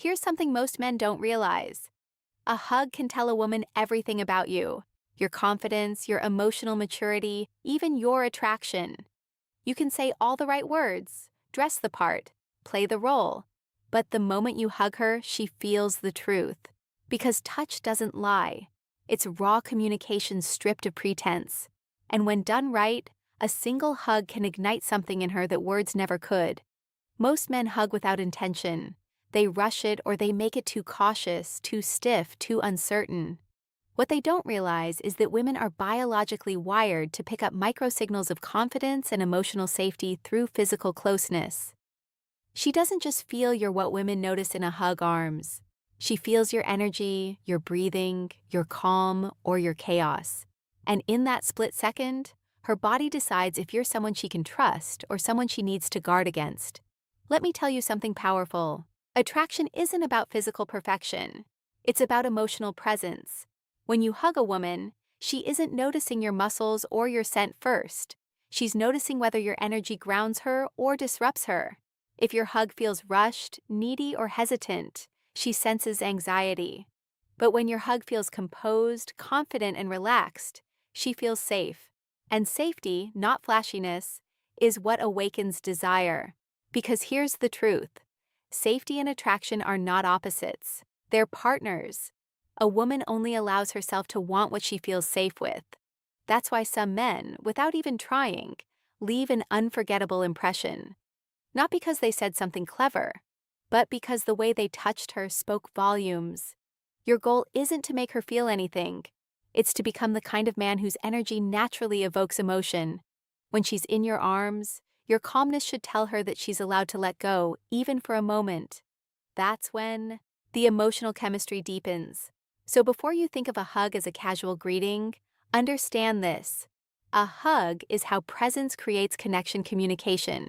Here's something most men don't realize. A hug can tell a woman everything about you: your confidence, your emotional maturity, even your attraction. You can say all the right words, dress the part, play the role. But the moment you hug her, she feels the truth. Because touch doesn't lie. It's raw communication stripped of pretense. And when done right, a single hug can ignite something in her that words never could. Most men hug without intention. They rush it or they make it too cautious, too stiff, too uncertain. What they don't realize is that women are biologically wired to pick up microsignals of confidence and emotional safety through physical closeness. She doesn't just feel your what women notice in a hug arms. She feels your energy, your breathing, your calm, or your chaos. And in that split second, her body decides if you're someone she can trust or someone she needs to guard against. Let me tell you something powerful. Attraction isn't about physical perfection. It's about emotional presence. When you hug a woman, she isn't noticing your muscles or your scent first. She's noticing whether your energy grounds her or disrupts her. If your hug feels rushed, needy, or hesitant, she senses anxiety. But when your hug feels composed, confident, and relaxed, she feels safe. And safety, not flashiness, is what awakens desire. Because here's the truth. Safety and attraction are not opposites. They're partners. A woman only allows herself to want what she feels safe with. That's why some men, without even trying, leave an unforgettable impression. Not because they said something clever, but because the way they touched her spoke volumes. Your goal isn't to make her feel anything. It's to become the kind of man whose energy naturally evokes emotion. When she's in your arms, your calmness should tell her that she's allowed to let go, even for a moment. That's when the emotional chemistry deepens. So before you think of a hug as a casual greeting, understand this. A hug is how presence creates connection communication.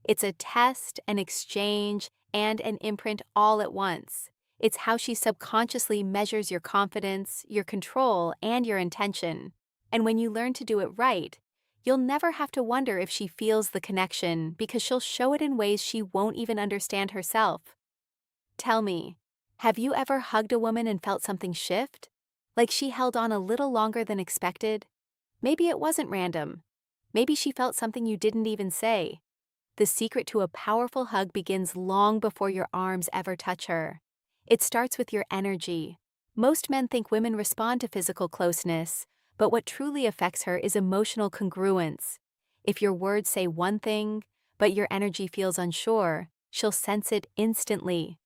It's a test, an exchange, and an imprint all at once. It's how she subconsciously measures your confidence, your control, and your intention. And when you learn to do it right, you'll never have to wonder if she feels the connection because she'll show it in ways she won't even understand herself. Tell me, have you ever hugged a woman and felt something shift? Like she held on a little longer than expected? Maybe it wasn't random. Maybe she felt something you didn't even say. The secret to a powerful hug begins long before your arms ever touch her. It starts with your energy. Most men think women respond to physical closeness, but what truly affects her is emotional congruence. If your words say one thing, but your energy feels unsure, she'll sense it instantly.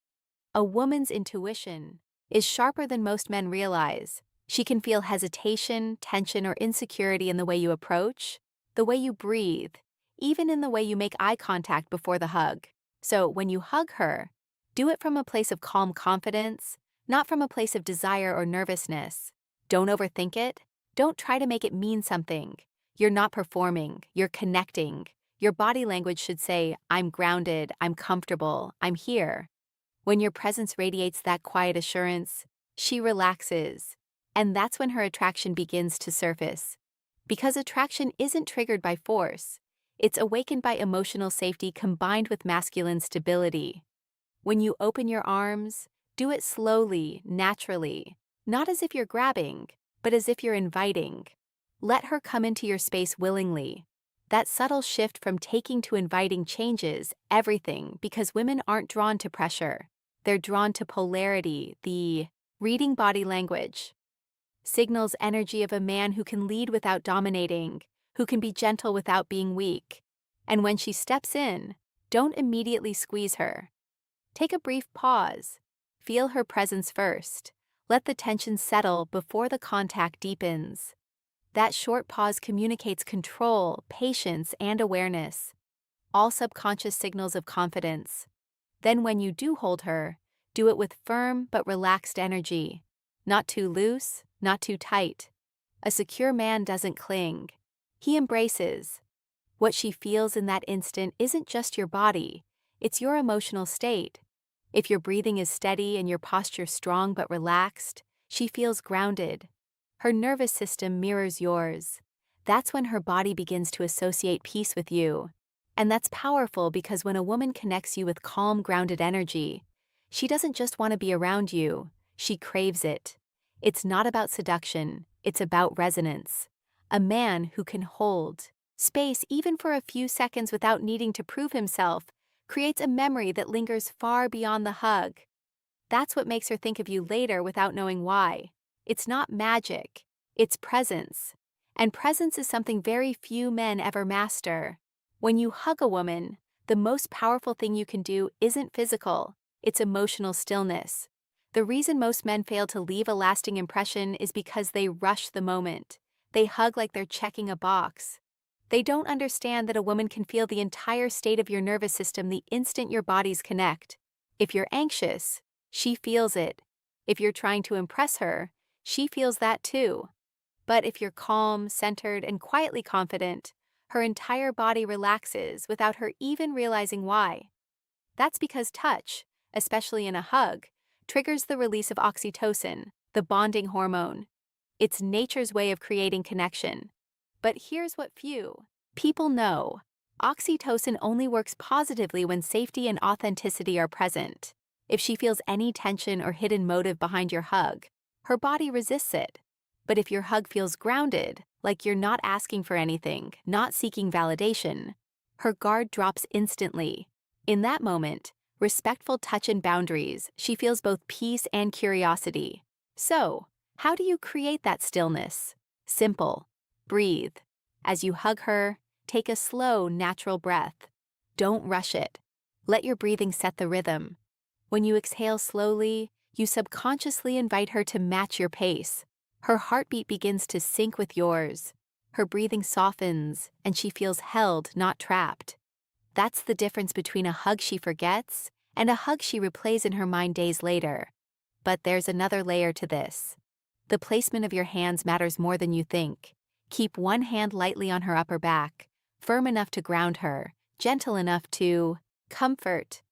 A woman's intuition is sharper than most men realize. She can feel hesitation, tension, or insecurity in the way you approach, the way you breathe, even in the way you make eye contact before the hug. So when you hug her, do it from a place of calm confidence, not from a place of desire or nervousness. Don't overthink it. Don't try to make it mean something. You're not performing, you're connecting. Your body language should say, I'm grounded, I'm comfortable, I'm here. When your presence radiates that quiet assurance, she relaxes. And that's when her attraction begins to surface. Because attraction isn't triggered by force. It's awakened by emotional safety combined with masculine stability. When you open your arms, do it slowly, naturally, not as if you're grabbing, but as if you're inviting. Let her come into your space willingly. That subtle shift from taking to inviting changes everything because women aren't drawn to pressure. They're drawn to polarity, the reading body language. Signals energy of a man who can lead without dominating, who can be gentle without being weak. And when she steps in, don't immediately squeeze her. Take a brief pause. Feel her presence first. Let the tension settle before the contact deepens. That short pause communicates control, patience, and awareness, all subconscious signals of confidence. Then when you do hold her, do it with firm but relaxed energy. Not too loose, not too tight. A secure man doesn't cling. He embraces. What she feels in that instant isn't just your body, it's your emotional state. If your breathing is steady and your posture strong but relaxed, she feels grounded. Her nervous system mirrors yours. That's when her body begins to associate peace with you. And that's powerful because when a woman connects you with calm, grounded energy, She doesn't just want to be around you, she craves it. It's not about seduction, it's about resonance. A man who can hold space even for a few seconds without needing to prove himself creates a memory that lingers far beyond the hug. That's what makes her think of you later without knowing why. It's not magic, it's presence. And presence is something very few men ever master. When you hug a woman, the most powerful thing you can do isn't physical, it's emotional stillness. The reason most men fail to leave a lasting impression is because they rush the moment. They hug like they're checking a box. They don't understand that a woman can feel the entire state of your nervous system the instant your bodies connect. If you're anxious, she feels it. If you're trying to impress her, she feels that too. But if you're calm, centered, and quietly confident, her entire body relaxes without her even realizing why. That's because touch, especially in a hug, triggers the release of oxytocin, the bonding hormone. It's nature's way of creating connection. But here's what few people know. Oxytocin only works positively when safety and authenticity are present. If she feels any tension or hidden motive behind your hug, her body resists it. But if your hug feels grounded, like you're not asking for anything, not seeking validation, her guard drops instantly. In that moment, respectful touch and boundaries, she feels both peace and curiosity. So, how do you create that stillness? Simple. Breathe. As you hug her, take a slow, natural breath. Don't rush it. Let your breathing set the rhythm. When you exhale slowly, you subconsciously invite her to match your pace. Her heartbeat begins to sync with yours. Her breathing softens, and she feels held, not trapped. That's the difference between a hug she forgets and a hug she replays in her mind days later. But there's another layer to this. The placement of your hands matters more than you think. Keep one hand lightly on her upper back, firm enough to ground her, gentle enough to comfort.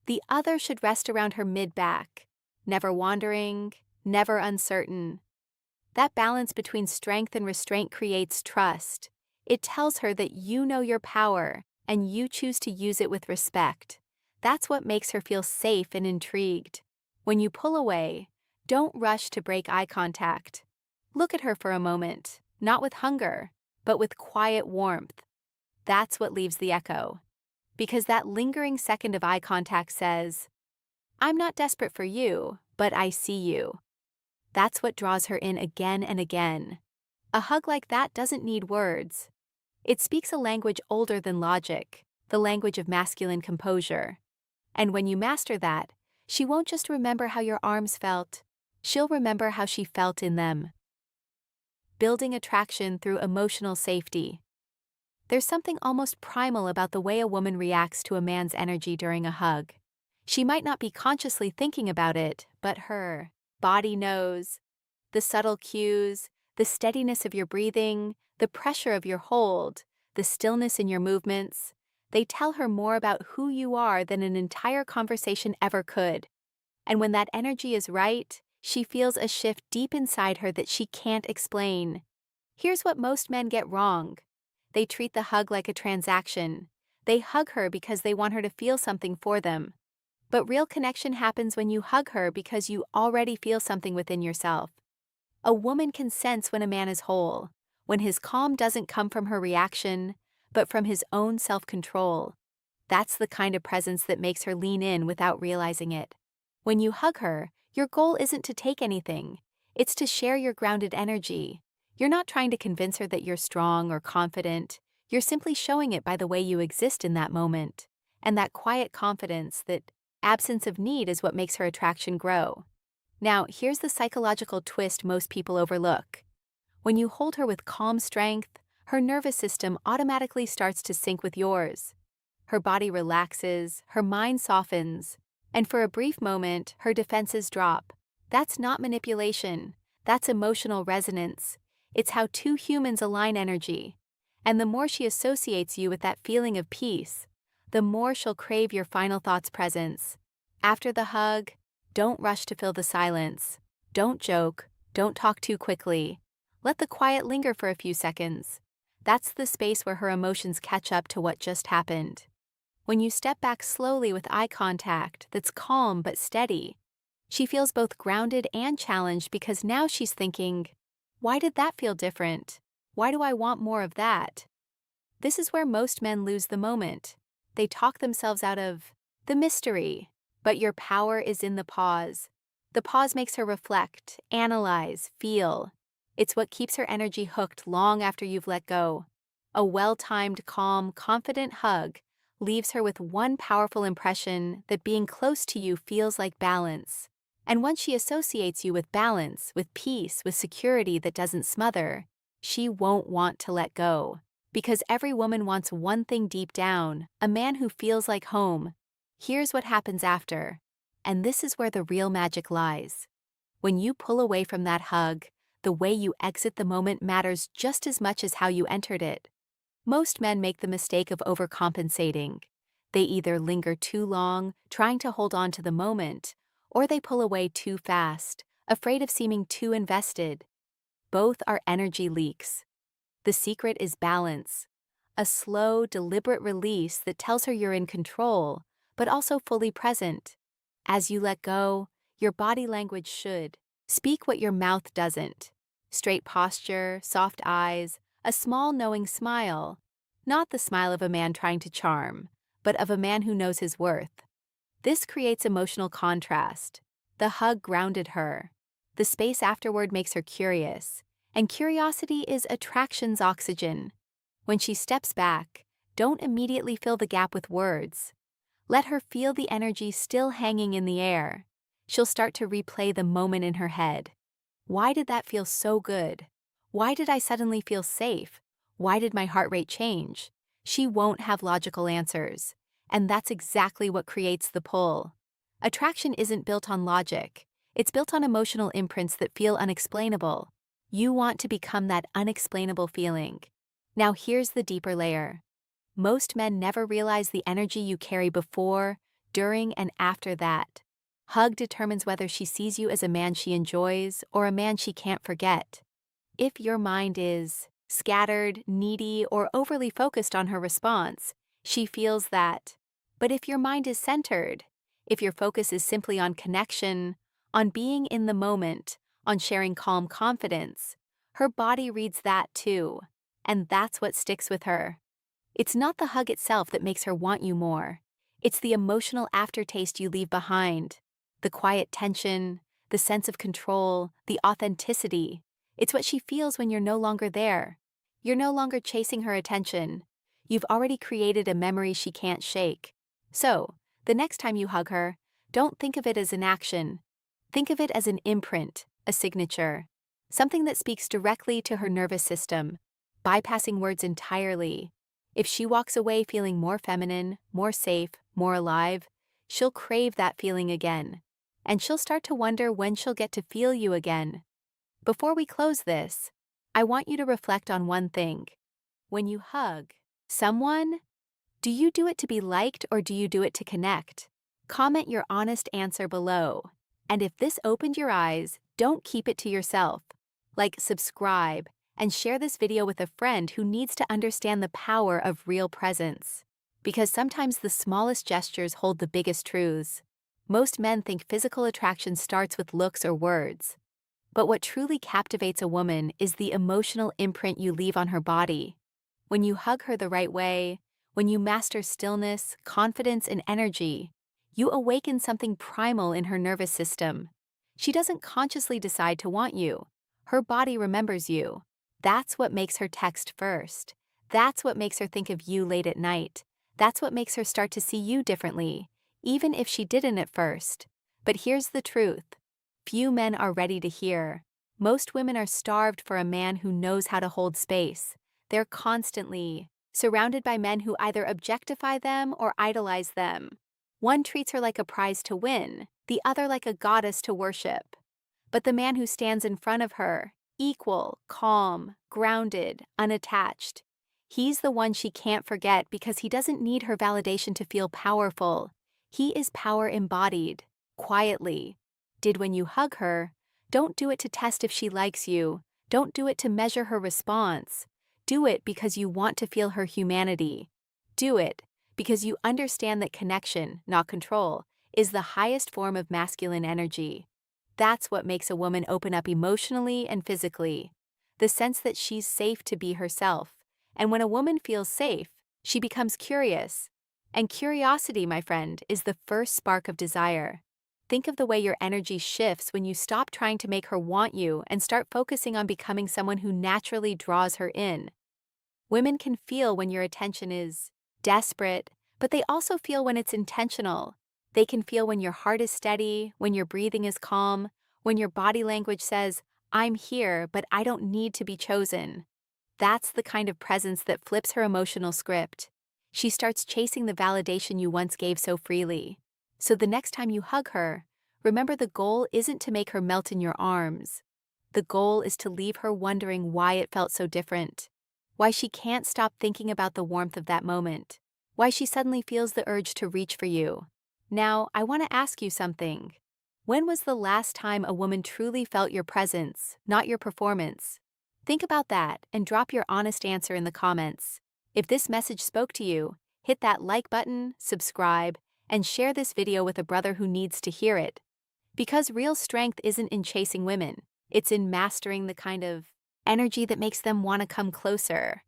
The other should rest around her mid-back, never wandering, never uncertain. That balance between strength and restraint creates trust. It tells her that you know your power, and you choose to use it with respect. That's what makes her feel safe and intrigued. When you pull away, don't rush to break eye contact. Look at her for a moment, not with hunger, but with quiet warmth. That's what leaves the echo. Because that lingering second of eye contact says, "I'm not desperate for you, but I see you." That's what draws her in again and again. A hug like that doesn't need words. It speaks a language older than logic, the language of masculine composure. And when you master that, she won't just remember how your arms felt, she'll remember how she felt in them. Building attraction through emotional safety. There's something almost primal about the way a woman reacts to a man's energy during a hug. She might not be consciously thinking about it, but her body knows. The subtle cues, the steadiness of your breathing, the pressure of your hold, the stillness in your movements, they tell her more about who you are than an entire conversation ever could. And when that energy is right, she feels a shift deep inside her that she can't explain. Here's what most men get wrong. They treat the hug like a transaction. They hug her because they want her to feel something for them. But real connection happens when you hug her because you already feel something within yourself. A woman can sense when a man is whole, when his calm doesn't come from her reaction, but from his own self-control. That's the kind of presence that makes her lean in without realizing it. When you hug her, your goal isn't to take anything. It's to share your grounded energy. You're not trying to convince her that you're strong or confident. You're simply showing it by the way you exist in that moment. And that quiet confidence, that absence of need, is what makes her attraction grow. Now, here's the psychological twist most people overlook. When you hold her with calm strength, her nervous system automatically starts to sync with yours. Her body relaxes, her mind softens, and for a brief moment, her defenses drop. That's not manipulation. That's emotional resonance. It's how two humans align energy. And the more she associates you with that feeling of peace, the more she'll crave your final thoughts' presence. After the hug, don't rush to fill the silence. Don't joke. Don't talk too quickly. Let the quiet linger for a few seconds. That's the space where her emotions catch up to what just happened. When you step back slowly with eye contact that's calm but steady, she feels both grounded and challenged because now she's thinking, why did that feel different? Why do I want more of that? This is where most men lose the moment. They talk themselves out of the mystery, but your power is in the pause. The pause makes her reflect, analyze, feel. It's what keeps her energy hooked long after you've let go. A well-timed, calm, confident hug leaves her with one powerful impression that being close to you feels like balance. And once she associates you with balance, with peace, with security that doesn't smother, she won't want to let go. Because every woman wants one thing deep down, a man who feels like home. Here's what happens after. And this is where the real magic lies. When you pull away from that hug, the way you exit the moment matters just as much as how you entered it. Most men make the mistake of overcompensating. They either linger too long, trying to hold on to the moment, or they pull away too fast, afraid of seeming too invested. Both are energy leaks. The secret is balance. A slow, deliberate release that tells her you're in control, but also fully present. As you let go, your body language should speak what your mouth doesn't. Straight posture, soft eyes, a small knowing smile. Not the smile of a man trying to charm, but of a man who knows his worth. This creates emotional contrast. The hug grounded her. The space afterward makes her curious, and curiosity is attraction's oxygen. When she steps back, don't immediately fill the gap with words. Let her feel the energy still hanging in the air. She'll start to replay the moment in her head. Why did that feel so good? Why did I suddenly feel safe? Why did my heart rate change? She won't have logical answers. And that's exactly what creates the pull. Attraction isn't built on logic. It's built on emotional imprints that feel unexplainable. You want to become that unexplainable feeling. Now here's the deeper layer. Most men never realize the energy you carry before, during, and after that. Hug determines whether she sees you as a man she enjoys or a man she can't forget. If your mind is scattered, needy, or overly focused on her response, she feels that. But if your mind is centered, if your focus is simply on connection, on being in the moment, on sharing calm confidence, her body reads that too. And that's what sticks with her. It's not the hug itself that makes her want you more. It's the emotional aftertaste you leave behind. The quiet tension, the sense of control, the authenticity. It's what she feels when you're no longer there. You're no longer chasing her attention. You've already created a memory she can't shake. So, the next time you hug her, don't think of it as an action. Think of it as an imprint, a signature. Something that speaks directly to her nervous system, bypassing words entirely. If she walks away feeling more feminine, more safe, more alive, she'll crave that feeling again. And she'll start to wonder when she'll get to feel you again. Before we close this, I want you to reflect on one thing. When you hug someone, do you do it to be liked or do you do it to connect? Comment your honest answer below. And if this opened your eyes, don't keep it to yourself. Like, subscribe, and share this video with a friend who needs to understand the power of real presence. Because sometimes the smallest gestures hold the biggest truths. Most men think physical attraction starts with looks or words. But what truly captivates a woman is the emotional imprint you leave on her body. When you hug her the right way, when you master stillness, confidence, and energy, you awaken something primal in her nervous system. She doesn't consciously decide to want you. Her body remembers you. That's what makes her text first. That's what makes her think of you late at night. That's what makes her start to see you differently, even if she didn't at first. But here's the truth. Few men are ready to hear. Most women are starved for a man who knows how to hold space. They're constantly surrounded by men who either objectify them or idolize them. One treats her like a prize to win, the other like a goddess to worship. But the man who stands in front of her, equal, calm, grounded, unattached, he's the one she can't forget because he doesn't need her validation to feel powerful. He is power embodied, quietly. Did when you hug her, don't do it to test if she likes you. Don't do it to measure her response. Do it because you want to feel her humanity. Do it because you understand that connection, not control, is the highest form of masculine energy. That's what makes a woman open up emotionally and physically. The sense that she's safe to be herself. And when a woman feels safe, she becomes curious. And curiosity, my friend, is the first spark of desire. Think of the way your energy shifts when you stop trying to make her want you and start focusing on becoming someone who naturally draws her in. Women can feel when your attention is desperate, but they also feel when it's intentional. They can feel when your heart is steady, when your breathing is calm, when your body language says, I'm here, but I don't need to be chosen. That's the kind of presence that flips her emotional script. She starts chasing the validation you once gave so freely. So the next time you hug her, remember the goal isn't to make her melt in your arms. The goal is to leave her wondering why it felt so different. Why she can't stop thinking about the warmth of that moment. Why she suddenly feels the urge to reach for you. Now, I want to ask you something. When was the last time a woman truly felt your presence, not your performance? Think about that and drop your honest answer in the comments. If this message spoke to you, hit that like button, subscribe, and share this video with a brother who needs to hear it. Because real strength isn't in chasing women, it's in mastering the kind of energy that makes them want to come closer.